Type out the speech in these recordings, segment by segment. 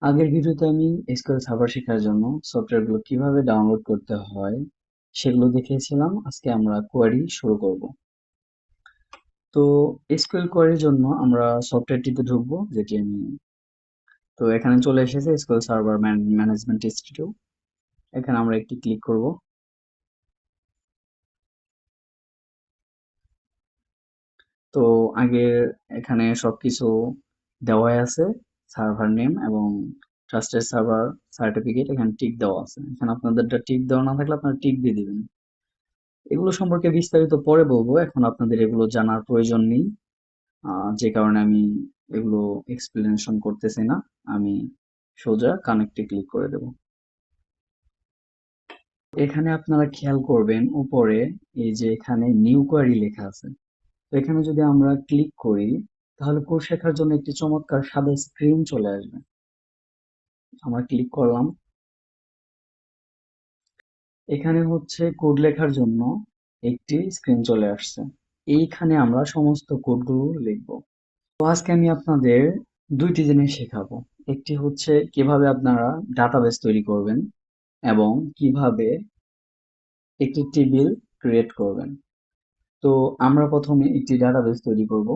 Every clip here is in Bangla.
আগের ভিডিওতে আমি এসকিউএল সার্ভার শেখার জন্য সফটওয়্যারগুলো কিভাবে ডাউনলোড করতে হয় সেগুলো দেখিয়েছিলাম। আজকে আমরা কোয়েরি শুরু করব। তো এসকিউএল কোয়েরির জন্য আমরা সফটওয়্যারটিতে ঢুকবো, যেটি আমি তো এখানে চলে এসেছে এসকিউএল সার্ভার ম্যানেজমেন্ট ইনস্টিটিউট। এখানে আমরা একটি ক্লিক করব। তো আগে এখানে সবকিছু দেওয়াই আছে, সার্ভার নেম এবং ট্রাস্টেড সার্ভার সার্টিফিকেট এখানে টিক দেওয়া আছে। এখানে আপনাদেরটা টিক দেওয়া না থাকলে আপনারা টিক দিয়ে দিবেন। এগুলো সম্পর্কে বিস্তারিত পরে বলবো, এখন আপনাদের এগুলো জানার প্রয়োজন নেই। যে কারণে আমি এগুলো এক্সপ্লেনেশন করতেছি না। আমি সোজা কানেক্টে ক্লিক করে দেব। এখানে আপনারা খেয়াল করবেন উপরে এই যে এখানে নিউ কোয়েরি লেখা আছে। তো এখানে যদি আমরা ক্লিক করি তাহলে কোড শেখার জন্য একটি চমৎকার সাদা স্ক্রিন চলে আসবে। আমরা ক্লিক করলাম। এখানে হচ্ছে কোড লেখার জন্য একটি স্ক্রিন চলে আসছে। এইখানে আমরা সমস্ত কোডগুলো লিখবো। তো আজকে আমি আপনাদের দুইটি জিনিস শেখাবো। একটি হচ্ছে কিভাবে আপনারা ডাটাবেস তৈরি করবেন এবং কিভাবে একটি টেবিল ক্রিয়েট করবেন। তো আমরা প্রথমে একটি ডাটাবেস তৈরি করব।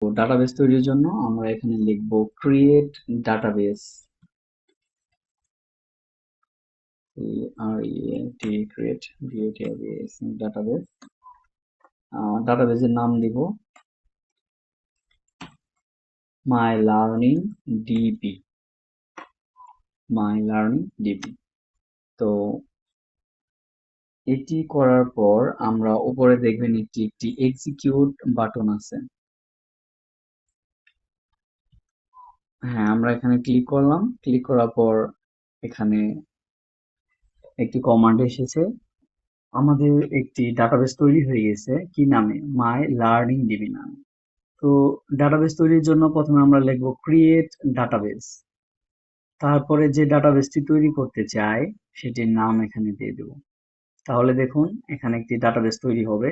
তো ডাটাবেস তৈরির জন্য আমরা এখানে লিখব ক্রিয়েট ডাটাবেস, ক্রিয়েট ডাটাবেস। ডাটাবেসের নাম দিব মাই লার্নিং ডিবি, মাই লার্নিং ডিবি। তো এটি করার পর আমরা উপরে দেখবেন একটি একটি এক্সিকিউট বাটন আছে। হ্যাঁ, আমরা এখানে ক্লিক করলাম। ক্লিক করার পর এখানে একটি কমান্ড এসেছে। আমাদের একটি ডাটাবেস তৈরি হয়ে গেছে কি নামে? মাই লার্নিং ডিবি নামে। তো ডাটাবেস তৈরির জন্য প্রথমে আমরা লিখব ক্রিয়েট ডাটাবেস। তারপরে যে ডাটাবেসটি তৈরি করতে চাই সেটির নাম এখানে দিয়ে দেব। তাহলে দেখুন এখানে একটি ডাটাবেস তৈরি হবে।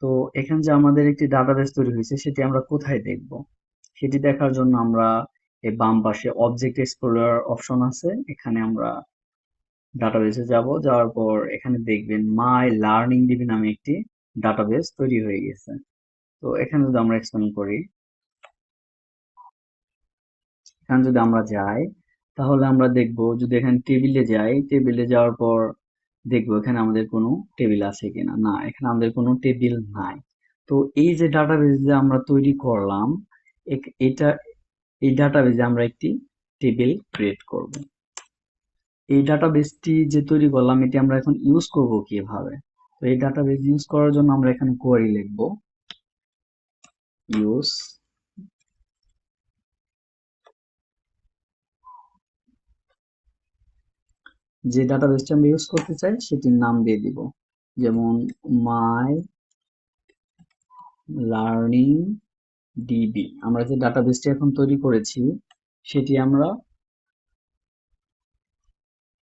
তো এখানে যে আমাদের একটি ডাটাবেস তৈরি হয়েছে সেটি আমরা কোথায় দেখব? সেটি দেখার জন্য আমরা এই বাম পাশে অবজেক্ট এক্সপ্লোরার অপশন আছে, এখানে আমরা ডাটাবেসে যাব। যাওয়ার পর এখানে দেখবেন মাই লার্নিং ডিবি নামে একটি ডাটাবেস তৈরি হয়ে গেছে। তো এখানে যদি আমরা এক্সপ্লেন করি, এখানে যদি আমরা যাই তাহলে আমরা দেখব, যদি এখানে টেবিলে যাই, টেবিলে যাওয়ার পর দেখবো এখানে আমাদের কোনো টেবিল আছে কিনা। না, এখানে আমাদের কোনো টেবিল নাই। তো এই যে ডাটাবেস যে আমরা তৈরি করলাম, এটা এই ডাটাবেসে আমরা একটি টেবিল ক্রিয়েট করব। এই ডাটাবেসটি যে তৈরি করলাম এটি আমরা এখন ইউজ করব কিভাবে? তো এই ডাটাবেস ইউজ করার জন্য আমরা এখানে কোয়েরি লিখব, ইউজ যে ডাটাবেসটি আমরা ইউজ করতে চাই সেটির নাম দিয়ে দিব, যেমন মাই লার্নিং ডিবি। আমরা যে ডাটাবেসটি এখন তৈরি করেছি সেটি আমরা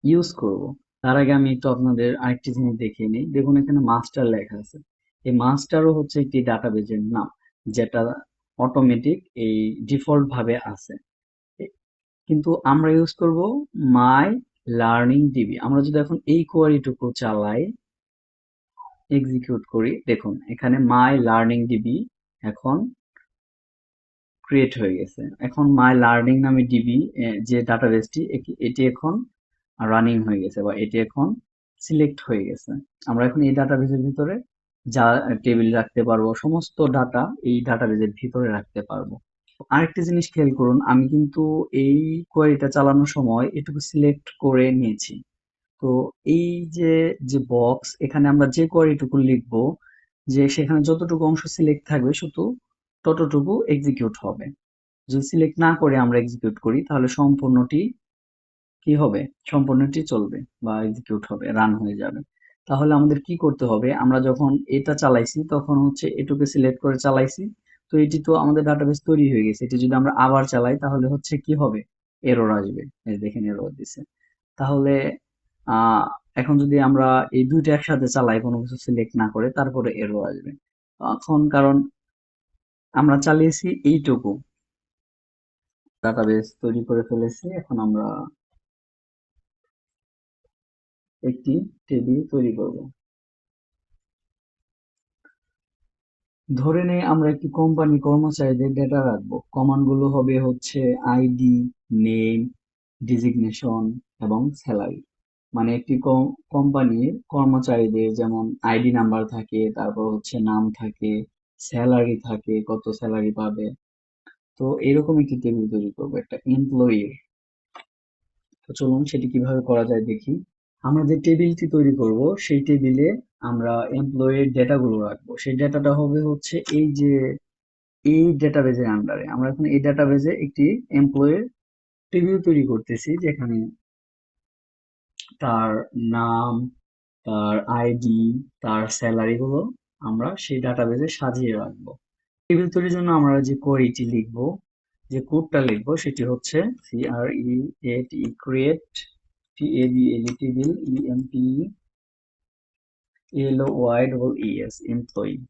ইউজ করব। তার আগে আমি একটু আপনাদের আরেকটি জিনিস দেখিয়ে নিই। দেখুন এখানে মাস্টার লেখা আছে। এই মাস্টারও হচ্ছে একটি ডাটাবেজের নাম, যেটা অটোমেটিক এই ডিফল্ট ভাবে আছে। কিন্তু আমরা ইউজ করব মাই লার্নিং ডিবি। আমরা যদি এখন এই কোয়ারিটুকু চালাই, এক্সিকিউট করি, দেখুন এখানে মাই লার্নিং ডিবি এখন ক্রিয়েট হয়ে গেছে। এখন মাই লার্নিং নামে ডিবি যে ডাটাবেসটি এটি এখন রানিং হয়ে গেছে, বা এটি এখন সিলেক্ট হয়ে গেছে। আমরা এখন এই ডাটাবেসের ভিতরে যা টেবিল রাখতে পারবো, সমস্ত ডাটা এই ডাটাবেসের ভিতরে রাখতে পারবো। আরেকটি জিনিস খেয়াল করুন, আমি কিন্তু এই কোয়েরিটা চালানোর সময় এটুকু সিলেক্ট করে নিয়েছি। তো এই যে যে বক্স, এখানে আমরা যে কোয়েরিটুকু লিখবো, যে সেখানে যতটুকু অংশ সিলেক্ট থাকবে শুধু ততটুকু এক্সিকিউট হবে। যদি সিলেক্ট না করে আমরা এক্সিকিউট করি তাহলে সম্পূর্ণটি কি হবে? সম্পূর্ণটি চলবে বা এক্সিকিউট হবে, রান হয়ে যাবে। তাহলে আমাদের কি করতে হবে? আমরা যখন এটা চালাইছি তখন হচ্ছে এটুকু সিলেক্ট করে চালাইছি। তো এটি তো আমাদের ডাটাবেস তৈরি হয়ে গেছে। এটি যদি আমরা আবার চালাই তাহলে হচ্ছে কি হবে? এরর আসবে। এই দেখেন এরর দিছে। তাহলে আহ এখন যদি আমরা এই দুইটা একসাথে চালাই কোনো কিছু সিলেক্ট না করে, তারপরে এরর আসবে। এখন কারণ আমরা চালিয়েছি এইটুকু, ডাটাবেস তৈরি করে ফেলেছি। এখন আমরা একটি টেবিল তৈরি করব। ধরে নেই আমরা একটি কোম্পানি কর্মচারীদের ডেটা রাখবো। কমান্ড গুলো হবে হচ্ছে আইডি, নেম, ডিজিগনেশন এবং স্যালারি। মানে একটি কোম্পানির কর্মচারীদের যেমন আইডি নাম্বার থাকে, তারপর হচ্ছে নাম থাকে, স্যালারি থাকে, কত স্যালারি পাবে। তো এরকম একটি টেবিল তৈরি করবো একটা এমপ্লয়ির। তো চলুন সেটি কিভাবে করা যায় দেখি। আমরা যে টেবিলটি তৈরি করব সেই টেবিলে আমরা এমপ্লয়ির ডেটাগুলো রাখবো। সেই ডেটাটা হবে হচ্ছে এই ডেটাবেজের আন্ডারে। আমরা এখন এই ডেটাবেজে একটি এমপ্লয়ির টেবিল তৈরি করতেছি, যেখানে তার নাম, তার আইডি, তার স্যালারি গুলো আমরা সেই ডাটাবেজে সাজিয়ে রাখবো। টেবিল তৈরির জন্য আমরা যে কোয়েরিটি লিখবো, যে কোডটা লিখবো সেটি হচ্ছে create টেবিল employee।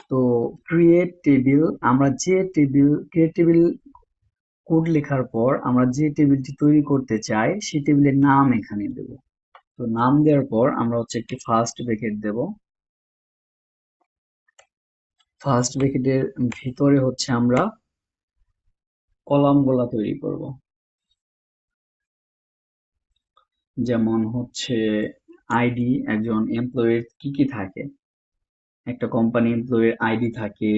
তো ক্রিয়েট টেবিল, আমরা যে টেবিল ক্রিয়েট টেবিল কোড লেখার পর আমরা যে টেবিলটি তৈরি করতে চাই সেই টেবিলের নাম এখানে দেব। তো নাম দেওয়ার পর আমরা হচ্ছে একটি ফার্স্ট ব্র্যাকেট দেব। ফার্স্ট ব্র্যাকেটের ভিতরে হচ্ছে আমরা কলাম গুলা তৈরি করব। যেমন হচ্ছে আইডি, একজন এমপ্লয়ির কি কি থাকে, একটা কোম্পানি এমপ্লয়ির আইডি থাকে,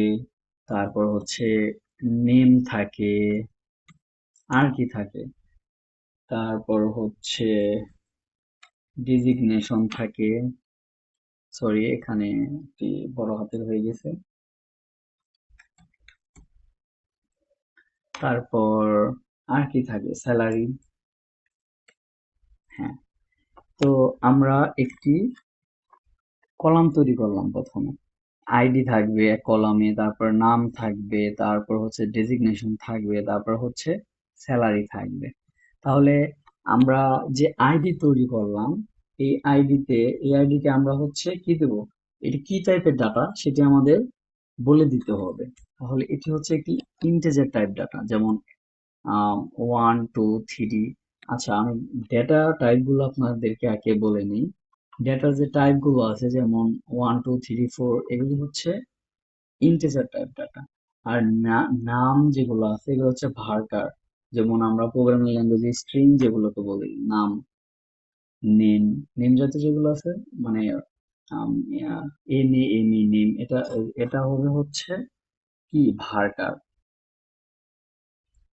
তারপর হচ্ছে নেম থাকে, আর কি থাকে, তারপর হচ্ছে ডিজিগনেশন থাকে। সরি, এখানে একটি বড় হাতের হয়ে গেছে। তারপর আর কি থাকে, স্যালারি। হ্যাঁ, তো আমরা একটি কলাম তৈরি করলাম প্রথমে। আইডি থাকবে এক কলামে, তারপর নাম থাকবে, তারপর হচ্ছে ডেজিগনেশন থাকবে, তারপর হচ্ছে স্যালারি থাকবে। তাহলে আমরা যে আইডি তৈরি করলাম, এই আইডিকে আমরা হচ্ছে কি দেব, এটি কি টাইপের ডাটা সেটি আমাদের বলে দিতে হবে। তাহলে এটি হচ্ছে একটি ইন্টিজার টাইপ ডাটা, যেমন 1 2 3। আচ্ছা, আমি ডেটা টাইপ গুলো আপনাদেরকে আগে বলে নিই। ডেটার যে টাইপ গুলো আছে, যেমন 1 2 3 4, এগুলি হচ্ছে ইন্টিজার টাইপ ডাটা। আর নাম যেগুলো আছে এগুলো হচ্ছে ভার্কার। যেমন আমরা প্রোগ্রামিং ল্যাঙ্গুয়েজে স্ট্রিং যেগুলোকে বলি, নাম, নেম, নেম জাতীয় যেগুলো আছে, মানে নেম, এটা এটা হবে হচ্ছে কি, ভার্কার।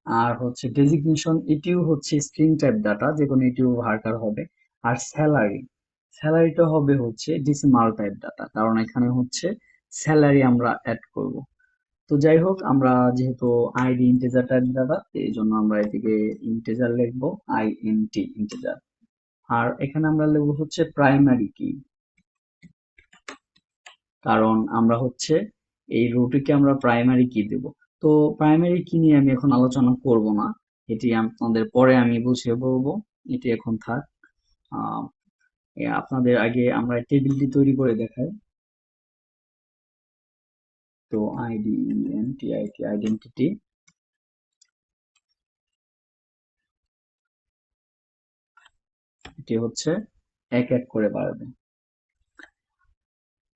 আর হচ্ছে ডেজিগনেশন, এটিও হচ্ছে স্ট্রিং টাইপ ডাটা, যে কোনো এটিও ভার্কার হবে। আর স্যালারিটা হবে হচ্ছে ডেসিমাল টাইপ ডাটা, কারণ এখানে হচ্ছে স্যালারি আমরা অ্যাড করব। তো যাই হোক, আমরা যেহেতু আইডি ইন্টিজার টাইপ ডাটা, এই জন্য আমরা এটিকে ইন্টিজার লিখবো, ইন্টিজার। আর এখানে আমরা লিখবো হচ্ছে প্রাইমারি কি, কারণ আমরা হচ্ছে এই রুটিকে আমরা প্রাইমারি কি দেব। তো প্রাইমারি কি নিয়ে আমি এখন আলোচনা করব না, এটি আপনাদের পরে আমি বুঝিয়ে বলবো। এটি এখন থাক। আহ, আপনাদের আগে আমরা টেবিলটি তৈরি করে দেখাই। তো আইডেন্টিটি, এটি হচ্ছে এক এক করে বাড়বে।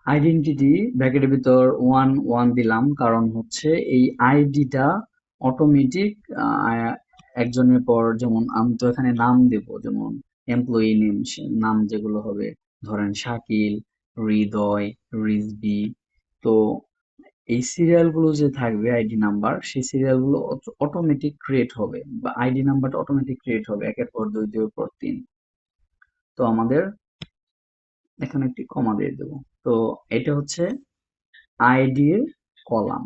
আইডেন্টিটি ব্র্যাকেটের ভিতর 1 1 দিলাম, কারণ হচ্ছে এই আইডিটা অটোমেটিক একজনের পর, যেমন আমি তো এখানে নাম দেব, যেমন এমপ্লয়ি নেম, নাম যেগুলো হবে, ধরেন শাকিল, হৃদয়, রিজবি। তো এই সিরিয়াল গুলো যে থাকবে আইডি নাম্বার, সেই সিরিয়াল গুলো অটোমেটিক ক্রিয়েট হবে, বা আইডি নাম্বারটা অটোমেটিক ক্রিয়েট হবে একের পর দুই, দুইয়ের পর তিন। তো আমাদের এখানে একটি কমা দিয়ে দেবো। তো এটা হচ্ছে আইডি এর কলাম।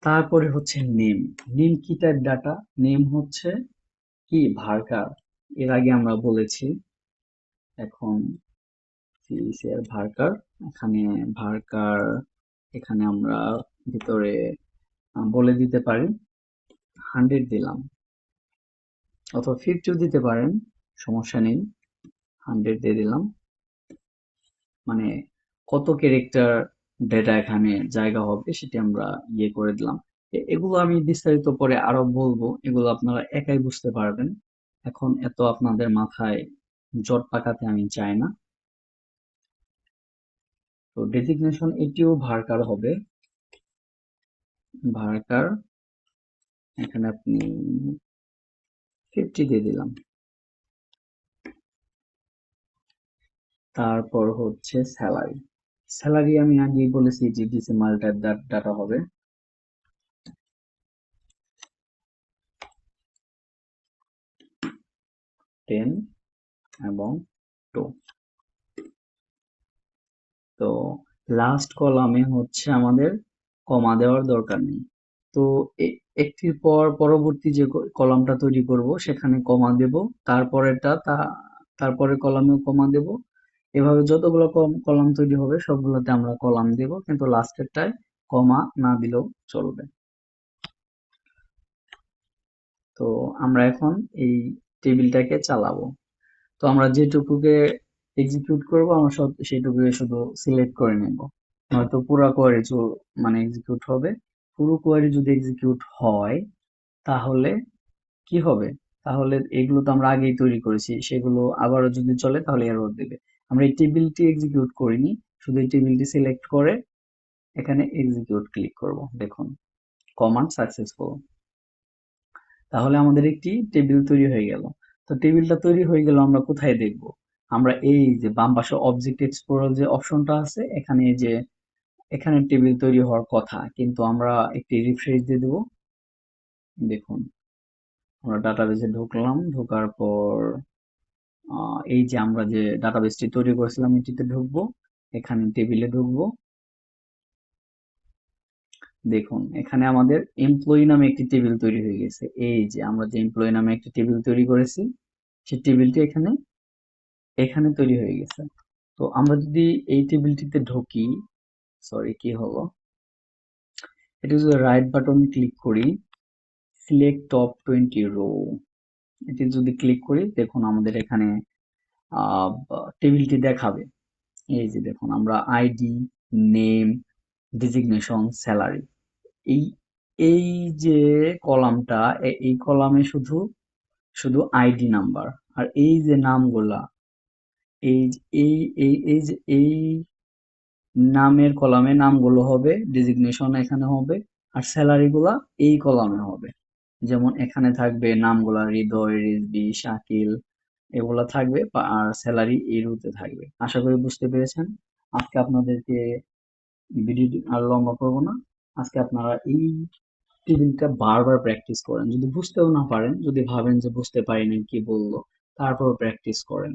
তারপরে হচ্ছে নেম। নেম কি টাইপ ডাটা, নেম হচ্ছে কি, ভার্কার। এর আগে আমরা বলেছি। এখন সিএসএর ভার্কার, এখানে ভার্কার, এখানে আমরা ভিতরে বলে দিতে পারি 100 দিলাম, অথবা 50 দিতে পারেন, সমস্যা নেই। 100 দিয়ে দিলাম, মানে কত ক্যারেক্টার ডেটা এখানে জায়গা হবে সেটি আমরা করে দিলাম। এগুলো আমি বিস্তারিত পরে আরো বলবো, এগুলো আপনারা একাই বুঝতে পারবেন। এখন এত আপনাদের মাথায় জট পাকাতে আমি চাই না। তো ডেজিগনেশন এটিও ভার্কার হবে। ভার্কার এখানে আপনি 50 দিয়ে দিলাম। তারপর হচ্ছে স্যালারি। স্যালারি আমি আগেই বলেছি যে ডিসিমাল টাইপ ডাটা হবে। 10 এবং 2। তো লাস্ট কলামে হচ্ছে আমাদের কমা দেওয়ার দরকার নেই। তো একটির পর পরবর্তী যে কলামটা তৈরি করব সেখানে কমা দেব, তারপরেরটা তারপরে কলামেও কমা দেব। এভাবে যতগুলো কলাম তৈরি হবে সবগুলোতে আমরা কলাম দেব, কিন্তু লাস্টেরটায় কমা না দিলেও চলবে। তো আমরা এখন এই টেবিলটাকে চালাবো। তো আমরা যেটুকুকে এক্সিকিউট করব আমরা সব সেটুকুকে শুধু সিলেক্ট করে নেব, নয়তো পুরো কোয়ারি মানে এক্সিকিউট হবে। পুরো কোয়ারি যদি এক্সিকিউট হয় তাহলে কি হবে? তাহলে এগুলো তো আমরা আগেই তৈরি করেছি, সেগুলো আবারও যদি চলে তাহলে এরর দেবে। আমরা এই টেবিলটি এক্সিকিউট করিনি, শুধু এই টেবিলটি সিলেক্ট করে এখানে এক্সিকিউট ক্লিক করব। দেখুন কমান্ড সাকসেসফুল। তাহলে আমাদের একটি টেবিল তৈরি হয়ে গেল। তো টেবিলটা তৈরি হয়ে গেল, আমরা কোথায় দেখব? আমরা এই যে বাম পাশে অবজেক্ট এক্সপ্লোরার যে অপশনটা আছে, এখানে যে এখানে টেবিল তৈরি হওয়ার কথা, কিন্তু আমরা একটি রিফ্রেশ দিয়ে দেব। দেখুন আমরা ডাটাবেসে ঢুকলাম, ঢোকার পর এই যে আমরা যে ডাটাবেসটি তৈরি করেছিলাম এটিতে ঢুকবো, এখানে টেবিলে ঢুকবো। দেখুন এখানে আমাদের এমপ্লয়ি নামে একটি টেবিল তৈরি হয়ে গেছে। এই যে আমরা যে এমপ্লয়ি নামে একটি টেবিল তৈরি করেছি সেই টেবিলটি এখানে এখানে তৈরি হয়ে গেছে। তো আমরা যদি এই টেবিলটিতে ঢুকি, সরি কি হলো, এটা যদি রাইট বাটন ক্লিক করি, সিলেক্ট টপ 20 রো, এটি যদি ক্লিক করি দেখুন আমাদের এখানে টেবিলটি দেখাবে। এই যে দেখুন আমরা আইডি, নেম, ডেজিগনেশন, স্যালারি, এই এই যে কলামটা, এই কলামে শুধু শুধু আইডি নাম্বার, আর এই যে নামগুলা, এই এই এই এই যে এই নামের কলামে নামগুলো হবে, ডেজিগনেশন এখানে হবে, আর স্যালারি গুলা এই কলামে হবে। যেমন এখানে থাকবে নামগুলা হৃদয়, রিজবি, শাকিল, এগুলা থাকবে, আর স্যালারি এই রুতে থাকবে। আশা করি বুঝতে পেরেছেন। আজকে আপনাদেরকে ভিডিও আর লম্বা করবো না। আজকে আপনারা এই টেবিলটা বারবার প্র্যাকটিস করেন, যদি বুঝতেও না পারেন, যদি ভাবেন যে বুঝতে পারিনি কি বললো, তারপর প্র্যাকটিস করেন।